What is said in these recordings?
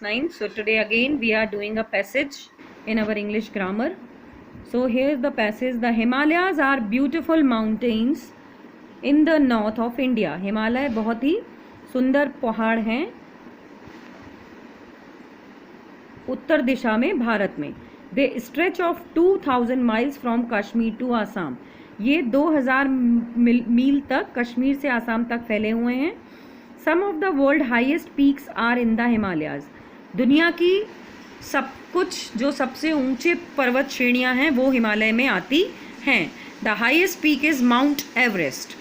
9. So today again we are doing a passage in our English grammar. So here's the passage. The Himalayas are beautiful mountains in the north of India. Himalaya बहुत ही सुंदर पहाड़ हैं उत्तर दिशा में भारत में. They stretch of 2000 miles from Kashmir to Assam. ये 2000 मील तक कश्मीर से आसाम तक फैले हुए हैं. Some of the world highest peaks are in the Himalayas. दुनिया की सब कुछ जो सबसे ऊंचे पर्वत श्रेणियां हैं वो हिमालय में आती हैं. The highest peak is mount Everest.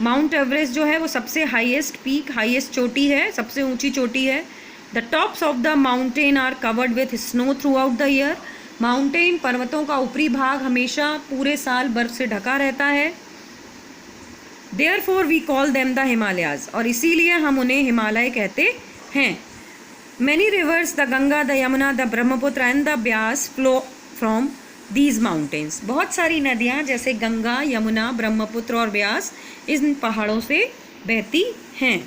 Mount Everest जो है वो सबसे हाईएस्ट पीक, हाईएस्ट चोटी है, सबसे ऊंची चोटी है. The tops of the mountain are covered with snow throughout the year. Mountain पर्वतों का ऊपरी भाग हमेशा पूरे साल बर्फ से ढका रहता है. Therefore we call them the Himalayas. और इसीलिए हम उन्हें हिमालय कहते हैं. Many rivers, the Ganga, the Yamuna, the Brahmaputra and the Byas flow from these mountains. बहुत सारी नदियाँ जैसे गंगा, यमुना, ब्रह्मपुत्र और व्यास इन पहाड़ों से बहती हैं.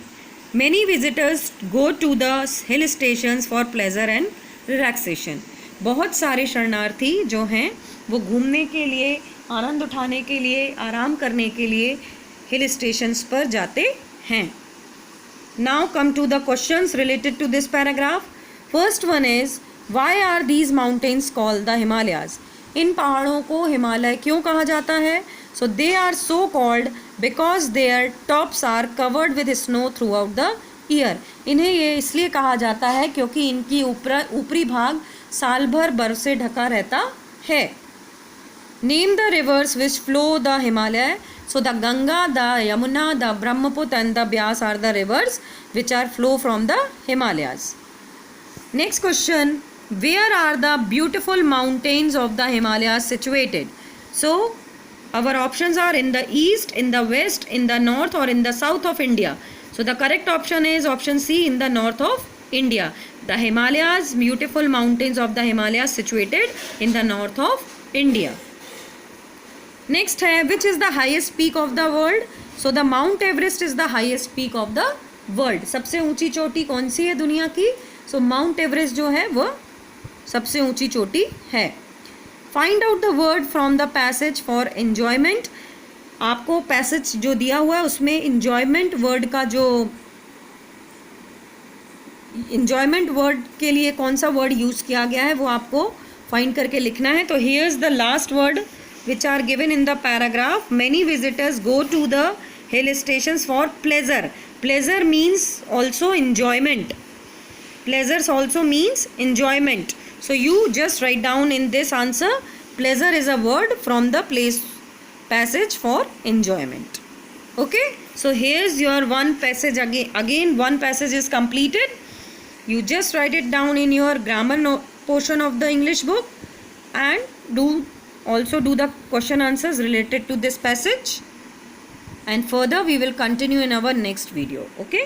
Many visitors go to the hill stations for pleasure and relaxation. बहुत सारे शरणार्थी जो हैं वो घूमने के लिए, आनंद उठाने के लिए, आराम करने के लिए हिल स्टेशंस पर जाते हैं. Now come to the questions related to this paragraph. First one is why are these mountains called the Himalayas. इन पहाड़ों को हिमालय क्यों कहा जाता है. So they are so called because their tops are covered with snow throughout the year. इन्हें ये इसलिए कहा जाता है क्योंकि इनकी ऊपरी भाग साल भर बर्फ से ढका रहता है. Name the reverse which flow the Himalaya. So the Ganga, the Yamuna, the Brahmaputra and the Byas are the rivers which are flow from the Himalayas. Next question, where are the beautiful mountains of the Himalayas situated? So our options are in the east, in the west, in the north or in the south of India. So the correct option is option C, in the north of India. The Himalayas, beautiful mountains of the Himalayas situated in the north of India. Next है which is the highest peak of the world. So the Mount Everest is the highest peak of the world. सबसे ऊंची चोटी कौन सी है दुनिया की. सो mount Everest जो है वो सबसे ऊंची चोटी है. Find out the word from the passage for enjoyment. आपको पैसेज जो दिया हुआ है उसमें इन्जॉयमेंट वर्ड का जो इन्जॉयमेंट वर्ड के लिए कौन सा वर्ड यूज़ किया गया है वो आपको फाइंड करके लिखना है. तो here is the last word which are given in the paragraph. Many visitors go to the hill stations for pleasure. Pleasure means also enjoyment. Pleasures also means enjoyment. So you just write down in this answer, pleasure is a word from the passage for enjoyment. Okay, so here's your one passage. Again one passage is completed. You just write it down in your grammar portion of the English book and also do the question answers related to this passage, and further we will continue in our next video. Okay.